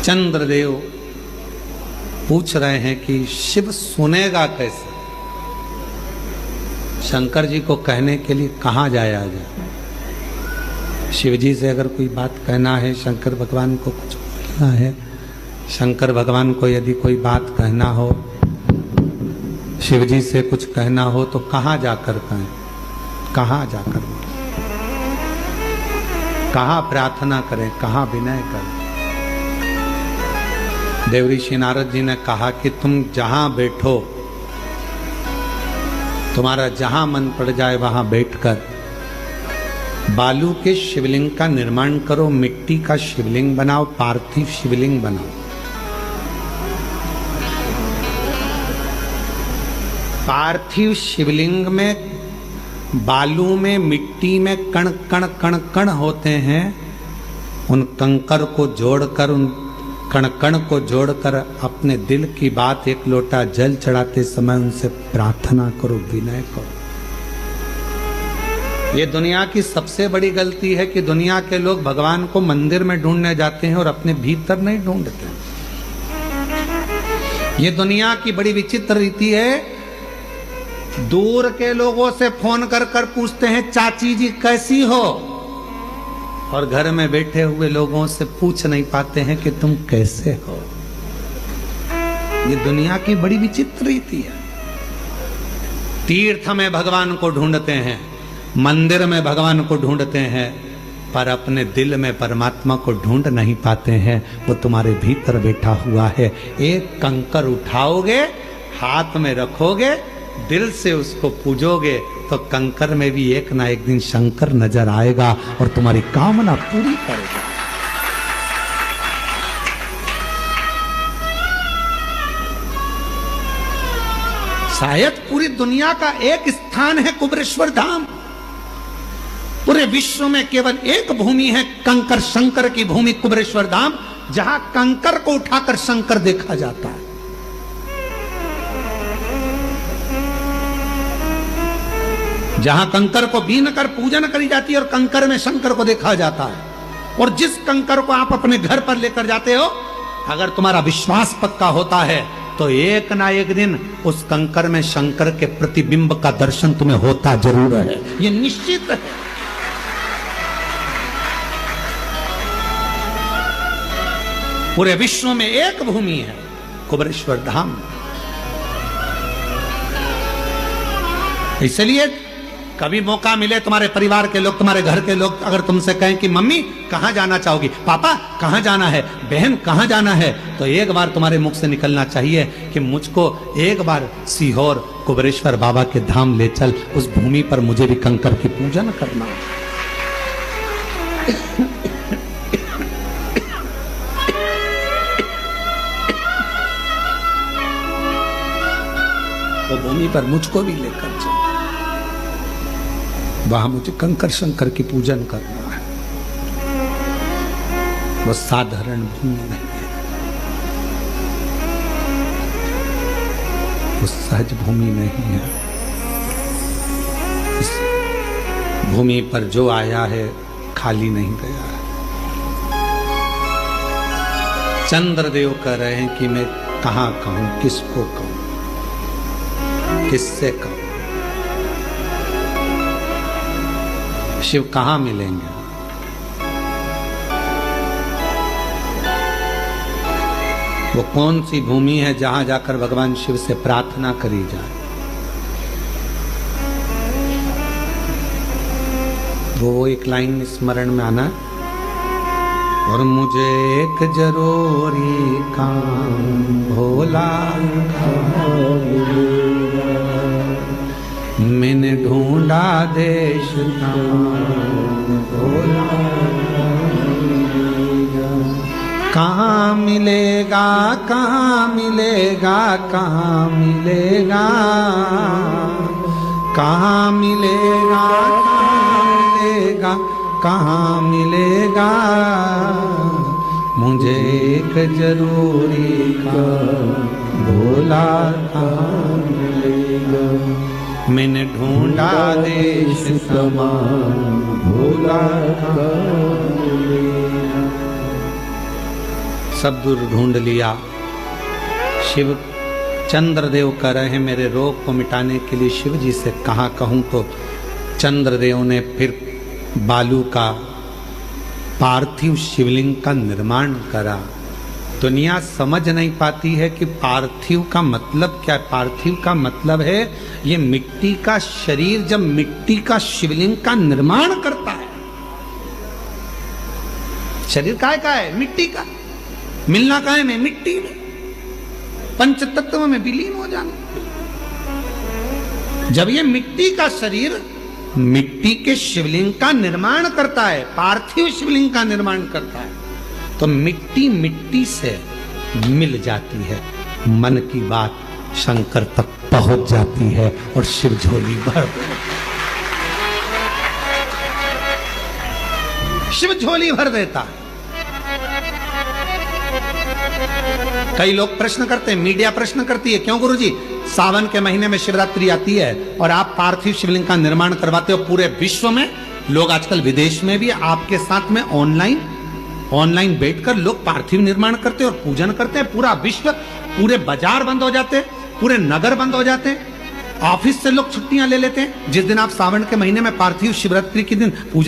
चंद्रदेव पूछ रहे हैं कि शिव सुनेगा कैसे। शंकर जी को कहने के लिए कहाँ जाया जाए। शिव जी से अगर कोई बात कहना है, शंकर भगवान को कुछ बोलना है, शंकर भगवान को यदि कोई बात कहना हो, शिव जी से कुछ कहना हो तो कहाँ जाकर कहें, कहाँ जाकर बोलें, कहाँ प्रार्थना करें, कहाँ विनय करें। देवऋषि नारद जी ने कहा कि तुम जहां बैठो, तुम्हारा जहां मन पड़ जाए वहां बैठकर बालू के शिवलिंग का निर्माण करो, मिट्टी का शिवलिंग बनाओ, पार्थिव शिवलिंग बनाओ। पार्थिव शिवलिंग में बालू में मिट्टी में कण कण कण कण होते हैं। उन कंकर को जोड़कर, उन कण कण को जोड़कर अपने दिल की बात एक लोटा जल चढ़ाते समय उनसे प्रार्थना करो, विनय करो। ये दुनिया की सबसे बड़ी गलती है कि दुनिया के लोग भगवान को मंदिर में ढूंढने जाते हैं और अपने भीतर नहीं ढूंढते। ये दुनिया की बड़ी विचित्र रीति है। दूर के लोगों से फोन कर कर पूछते हैं चाची जी कैसी हो, और घर में बैठे हुए लोगों से पूछ नहीं पाते हैं कि तुम कैसे हो। ये दुनिया की बड़ी विचित्र रीति है। तीर्थ में भगवान को ढूंढते हैं, मंदिर में भगवान को ढूंढते हैं, पर अपने दिल में परमात्मा को ढूंढ नहीं पाते हैं। वो तुम्हारे भीतर बैठा हुआ है। एक कंकर उठाओगे, हाथ में रखोगे, दिल से उसको पूजोगे तो कंकर में भी एक ना एक दिन शंकर नजर आएगा और तुम्हारी कामना पूरी करेगा। शायद पूरी दुनिया का एक स्थान है कुबेरेश्वर धाम। पूरे विश्व में केवल एक भूमि है, कंकर शंकर की भूमि कुबेरेश्वर धाम, जहां कंकर को उठाकर शंकर देखा जाता है। जहां कंकर को बीन कर पूजन करी जाती है और कंकर में शंकर को देखा जाता है। और जिस कंकर को आप अपने घर पर लेकर जाते हो, अगर तुम्हारा विश्वास पक्का होता है तो एक ना एक दिन उस कंकर में शंकर के प्रतिबिंब का दर्शन तुम्हें होता जरूर है। ये निश्चित है। पूरे विश्व में एक भूमि है, कुबेरेश्वर धाम। इसलिए कभी मौका मिले, तुम्हारे परिवार के लोग, तुम्हारे घर के लोग अगर तुमसे कहें कि मम्मी कहां जाना चाहोगी, पापा कहां जाना है, बहन कहां जाना है, तो एक बार तुम्हारे मुख से निकलना चाहिए कि मुझको एक बार सीहोर कुबेरेश्वर बाबा के धाम ले चल, उस भूमि पर मुझे भी कंकर की पूजन करना। वो भूमि पर मुझको भी लेकर चल, वहां मुझे कंकर शंकर की पूजन करना है। वो साधारण भूमि नहीं है, वो सहज भूमि नहीं है। इस भूमि पर जो आया है खाली नहीं गया है। चंद्रदेव कह रहे हैं कि मैं कहां कहूं, किसको कहूं, किससे कहूं। शिव कहां मिलेंगे। वो कौन सी भूमि है जहां जाकर भगवान शिव से प्रार्थना करी जाए। वो एक लाइन स्मरण में आना, और मुझे एक जरूरी काम भोला मैंने ढूंढा देश का भोला, कहाँ मिलेगा, कहाँ मिलेगा, कहाँ मिलेगा, कहाँ मिलेगा, कहाँ मिलेगा, कहाँ मिलेगा, मुझे एक जरूरी काम भोला कहाँ मिलेगा, मैंने ढूंढा देश समान भोला कहाँ मिलेगा। सब दूर ढूंढ लिया। शिव चंद्रदेव कह रहे हैं मेरे रोग को मिटाने के लिए शिव जी से कहाँ कहूँ, तो चंद्रदेव ने फिर बालू का पार्थिव शिवलिंग का निर्माण करा। दुनिया समझ नहीं पाती है कि पार्थिव का मतलब क्या है। पार्थिव का मतलब है ये मिट्टी का शरीर जब मिट्टी का शिवलिंग का निर्माण करता है। शरीर काय का है? मिट्टी का। मिलना काय में? मिट्टी में। पंच तत्व में विलीन हो जाना। जब ये मिट्टी का शरीर मिट्टी के शिवलिंग का निर्माण करता है, पार्थिव शिवलिंग का निर्माण करता है, तो मिट्टी मिट्टी से मिल जाती है। मन की बात शंकर तक पहुंच जाती है और शिव झोली भर शिव झोली भर देता है। कई लोग प्रश्न करते हैं, मीडिया प्रश्न करती है, क्यों गुरुजी सावन के महीने में शिवरात्रि आती है और आप पार्थिव शिवलिंग का निर्माण करवाते हो पूरे विश्व में। लोग आजकल विदेश में भी आपके साथ में ऑनलाइन बैठकर लोग पार्थिव निर्माण करते हैं और पूजन करते हैं। पूरा विश्व, पूरे बाजार बंद हो जाते हैं, पूरे नगर बंद हो जाते हैं, ऑफिस से लोग छुट्टियां ले लेते हैं। जिस दिन आप सावन के महीने में पार्थिव शिवरात्रि के दिन पूजन